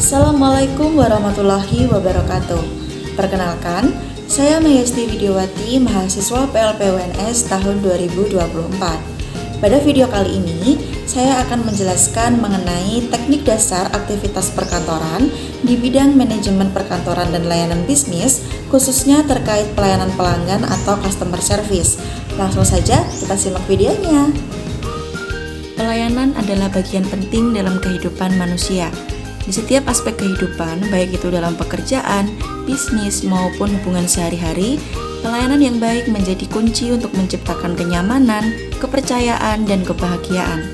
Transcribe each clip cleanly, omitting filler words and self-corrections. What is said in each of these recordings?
Assalamualaikum warahmatullahi wabarakatuh. Perkenalkan, saya Mayesti Widiawati, mahasiswa PLP-UNS tahun 2024. Pada video kali ini, saya akan menjelaskan mengenai teknik dasar aktivitas perkantoran di bidang manajemen perkantoran dan layanan bisnis, khususnya terkait pelayanan pelanggan atau customer service. Langsung saja kita simak videonya. Pelayanan adalah bagian penting dalam kehidupan manusia. Di setiap aspek kehidupan, baik itu dalam pekerjaan, bisnis, maupun hubungan sehari-hari, pelayanan yang baik menjadi kunci untuk menciptakan kenyamanan, kepercayaan, dan kebahagiaan.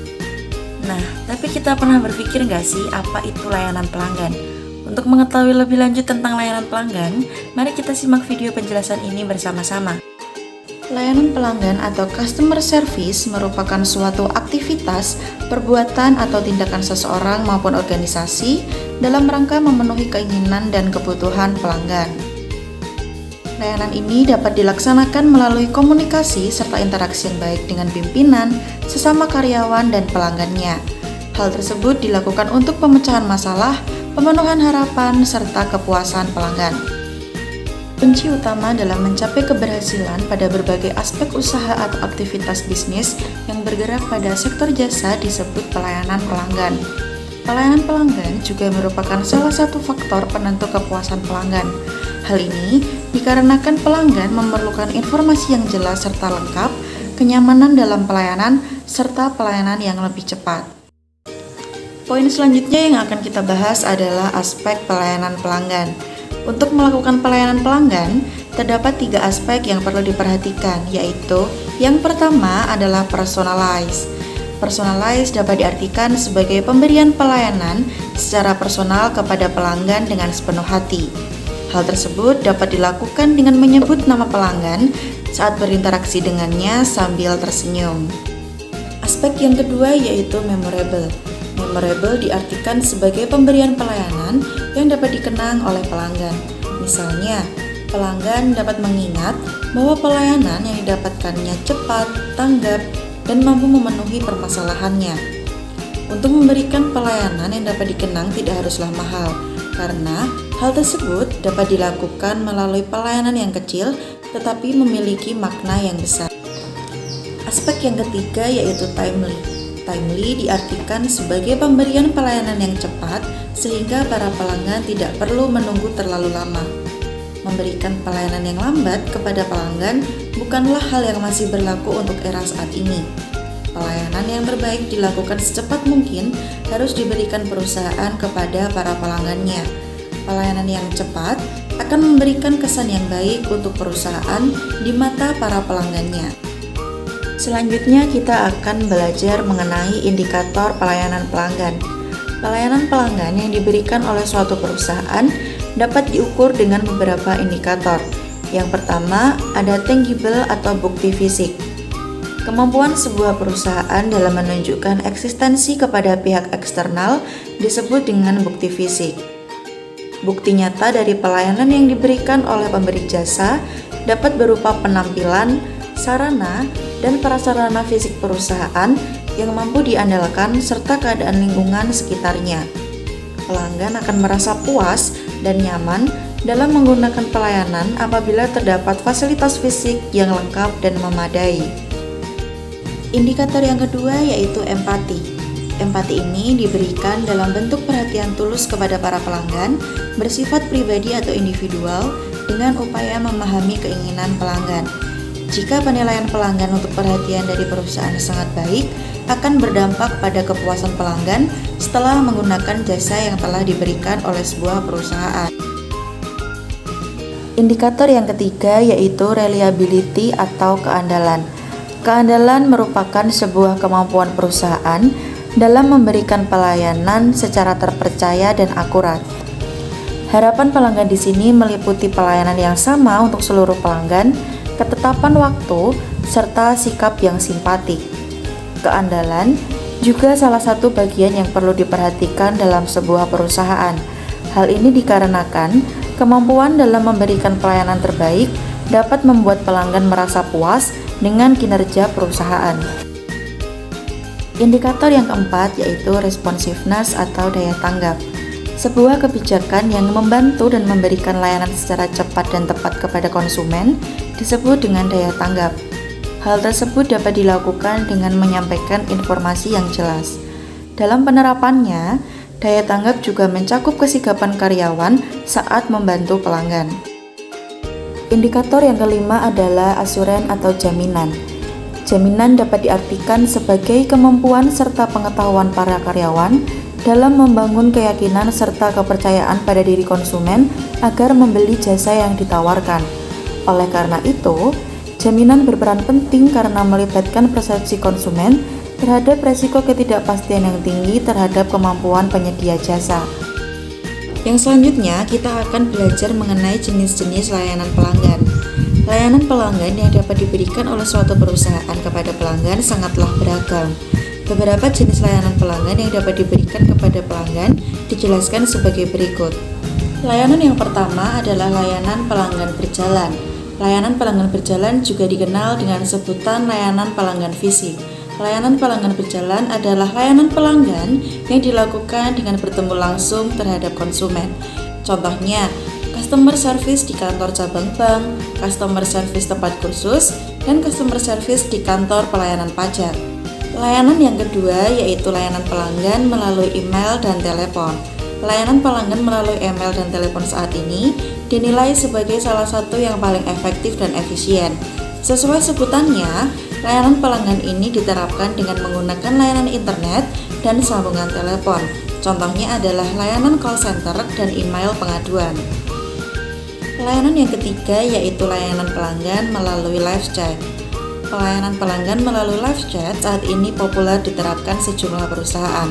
Nah, tapi kita pernah berpikir nggak sih apa itu layanan pelanggan? Untuk mengetahui lebih lanjut tentang layanan pelanggan, mari kita simak video penjelasan ini bersama-sama. Layanan pelanggan atau customer service merupakan suatu aktivitas, perbuatan atau tindakan seseorang maupun organisasi dalam rangka memenuhi keinginan dan kebutuhan pelanggan. Layanan ini dapat dilaksanakan melalui komunikasi serta interaksi yang baik dengan pimpinan, sesama karyawan, dan pelanggannya. Hal tersebut dilakukan untuk pemecahan masalah, pemenuhan harapan, serta kepuasan pelanggan. Kunci utama dalam mencapai keberhasilan pada berbagai aspek usaha atau aktivitas bisnis yang bergerak pada sektor jasa disebut pelayanan pelanggan. Pelayanan pelanggan juga merupakan salah satu faktor penentu kepuasan pelanggan. Hal ini dikarenakan pelanggan memerlukan informasi yang jelas serta lengkap, kenyamanan dalam pelayanan, serta pelayanan yang lebih cepat. Poin selanjutnya yang akan kita bahas adalah aspek pelayanan pelanggan. Untuk melakukan pelayanan pelanggan, terdapat 3 aspek yang perlu diperhatikan, yaitu yang pertama adalah personalize. Personalize dapat diartikan sebagai pemberian pelayanan secara personal kepada pelanggan dengan sepenuh hati. Hal tersebut dapat dilakukan dengan menyebut nama pelanggan saat berinteraksi dengannya sambil tersenyum. Aspek yang kedua yaitu memorable. Memorable diartikan sebagai pemberian pelayanan yang dapat dikenang oleh pelanggan. Misalnya, pelanggan dapat mengingat bahwa pelayanan yang didapatkannya cepat, tanggap, dan mampu memenuhi permasalahannya. Untuk memberikan pelayanan yang dapat dikenang tidak haruslah mahal, karena hal tersebut dapat dilakukan melalui pelayanan yang kecil tetapi memiliki makna yang besar. Aspek yang ketiga yaitu timely. Timely diartikan sebagai pemberian pelayanan yang cepat sehingga para pelanggan tidak perlu menunggu terlalu lama. Memberikan pelayanan yang lambat kepada pelanggan bukanlah hal yang masih berlaku untuk era saat ini. Pelayanan yang terbaik dilakukan secepat mungkin harus diberikan perusahaan kepada para pelanggannya. Pelayanan yang cepat akan memberikan kesan yang baik untuk perusahaan di mata para pelanggannya. Selanjutnya kita akan belajar mengenai indikator pelayanan pelanggan. Pelayanan pelanggan yang diberikan oleh suatu perusahaan dapat diukur dengan beberapa indikator. Yang pertama ada tangible atau bukti fisik. Kemampuan sebuah perusahaan dalam menunjukkan eksistensi kepada pihak eksternal disebut dengan bukti fisik. Bukti nyata dari pelayanan yang diberikan oleh pemberi jasa dapat berupa penampilan, sarana, dan prasarana fisik perusahaan yang mampu diandalkan serta keadaan lingkungan sekitarnya. Pelanggan akan merasa puas dan nyaman dalam menggunakan pelayanan apabila terdapat fasilitas fisik yang lengkap dan memadai. Indikator yang kedua yaitu empati. Empati ini diberikan dalam bentuk perhatian tulus kepada para pelanggan, bersifat pribadi atau individual dengan upaya memahami keinginan pelanggan. Jika penilaian pelanggan untuk perhatian dari perusahaan sangat baik, akan berdampak pada kepuasan pelanggan setelah menggunakan jasa yang telah diberikan oleh sebuah perusahaan. Indikator yang ketiga yaitu reliability atau keandalan. Keandalan merupakan sebuah kemampuan perusahaan dalam memberikan pelayanan secara terpercaya dan akurat. Harapan pelanggan di sini meliputi pelayanan yang sama untuk seluruh pelanggan, ketetapan waktu, serta sikap yang simpatik. Keandalan juga salah satu bagian yang perlu diperhatikan dalam sebuah perusahaan. Hal ini dikarenakan kemampuan dalam memberikan pelayanan terbaik dapat membuat pelanggan merasa puas dengan kinerja perusahaan. Indikator yang keempat yaitu responsiveness atau daya tanggap. Sebuah kebijakan yang membantu dan memberikan layanan secara cepat dan tepat kepada konsumen disebut dengan daya tanggap. Hal tersebut dapat dilakukan dengan menyampaikan informasi yang jelas. Dalam penerapannya, daya tanggap juga mencakup kesigapan karyawan saat membantu pelanggan. Indikator yang kelima adalah asuran atau jaminan. Jaminan dapat diartikan sebagai kemampuan serta pengetahuan para karyawan dalam membangun keyakinan serta kepercayaan pada diri konsumen agar membeli jasa yang ditawarkan. Oleh karena itu, jaminan berperan penting karena melibatkan persepsi konsumen terhadap resiko ketidakpastian yang tinggi terhadap kemampuan penyedia jasa. Yang selanjutnya, kita akan belajar mengenai jenis-jenis layanan pelanggan. Layanan pelanggan yang dapat diberikan oleh suatu perusahaan kepada pelanggan sangatlah beragam. Beberapa jenis layanan pelanggan yang dapat diberikan kepada pelanggan dijelaskan sebagai berikut. Layanan yang pertama adalah layanan pelanggan berjalan. Layanan pelanggan berjalan juga dikenal dengan sebutan layanan pelanggan fisik. Layanan pelanggan berjalan adalah layanan pelanggan yang dilakukan dengan bertemu langsung terhadap konsumen. Contohnya, customer service di kantor cabang bank, customer service tempat kursus, dan customer service di kantor pelayanan pajak. Layanan yang kedua yaitu layanan pelanggan melalui email dan telepon. Layanan pelanggan melalui email dan telepon saat ini dinilai sebagai salah satu yang paling efektif dan efisien. Sesuai sebutannya, layanan pelanggan ini diterapkan dengan menggunakan layanan internet dan sambungan telepon. Contohnya adalah layanan call center dan email pengaduan. Layanan yang ketiga yaitu layanan pelanggan melalui live chat. Pelayanan pelanggan melalui live chat saat ini populer diterapkan sejumlah perusahaan.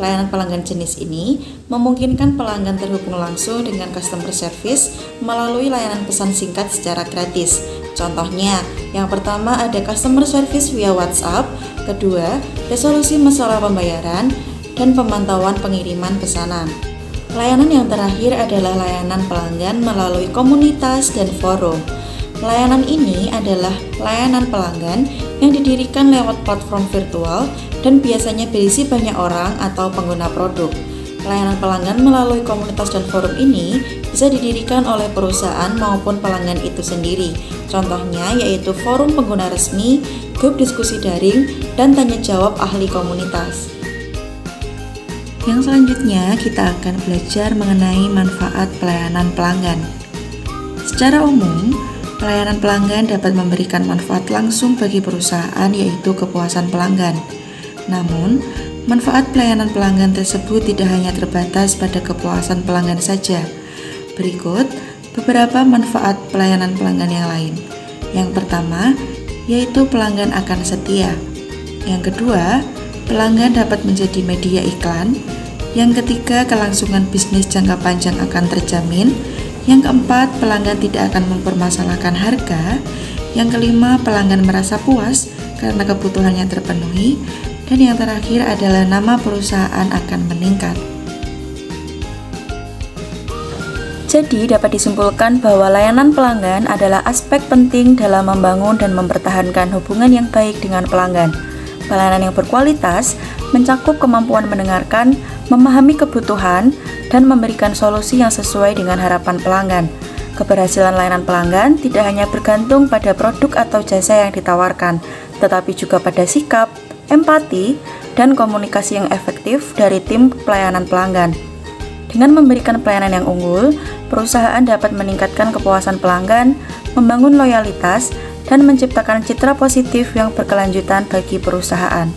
Layanan pelanggan jenis ini memungkinkan pelanggan terhubung langsung dengan customer service melalui layanan pesan singkat secara gratis. Contohnya, yang pertama ada customer service via WhatsApp, kedua, resolusi masalah pembayaran, dan pemantauan pengiriman pesanan. Layanan yang terakhir adalah layanan pelanggan melalui komunitas dan forum. Layanan ini adalah layanan pelanggan yang didirikan lewat platform virtual dan biasanya berisi banyak orang atau pengguna produk. Layanan pelanggan melalui komunitas dan forum ini bisa didirikan oleh perusahaan maupun pelanggan itu sendiri. Contohnya yaitu forum pengguna resmi, grup diskusi daring, dan tanya jawab ahli komunitas. Yang selanjutnya kita akan belajar mengenai manfaat pelayanan pelanggan. Secara umum, pelayanan pelanggan dapat memberikan manfaat langsung bagi perusahaan yaitu kepuasan pelanggan. Namun, manfaat pelayanan pelanggan tersebut tidak hanya terbatas pada kepuasan pelanggan saja. Berikut beberapa manfaat pelayanan pelanggan yang lain. Yang pertama, yaitu pelanggan akan setia. Yang kedua, pelanggan dapat menjadi media iklan. Yang ketiga, kelangsungan bisnis jangka panjang akan terjamin. Yang keempat, pelanggan tidak akan mempermasalahkan harga. Yang kelima, pelanggan merasa puas karena kebutuhannya terpenuhi. Dan yang terakhir adalah nama perusahaan akan meningkat. Jadi dapat disimpulkan bahwa layanan pelanggan adalah aspek penting dalam membangun dan mempertahankan hubungan yang baik dengan pelanggan. Pelayanan yang berkualitas mencakup kemampuan mendengarkan, memahami kebutuhan, dan memberikan solusi yang sesuai dengan harapan pelanggan. Keberhasilan layanan pelanggan tidak hanya bergantung pada produk atau jasa yang ditawarkan, tetapi juga pada sikap, empati, dan komunikasi yang efektif dari tim pelayanan pelanggan. Dengan memberikan pelayanan yang unggul, perusahaan dapat meningkatkan kepuasan pelanggan, membangun loyalitas, dan menciptakan citra positif yang berkelanjutan bagi perusahaan.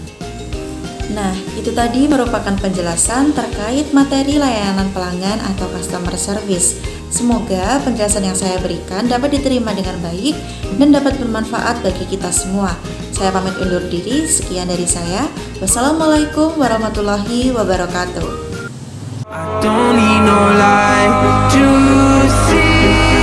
Nah, itu tadi merupakan penjelasan terkait materi layanan pelanggan atau customer service. Semoga penjelasan yang saya berikan dapat diterima dengan baik dan dapat bermanfaat bagi kita semua. Saya pamit undur diri, sekian dari saya. Wassalamualaikum warahmatullahi wabarakatuh. I don't need no light to see.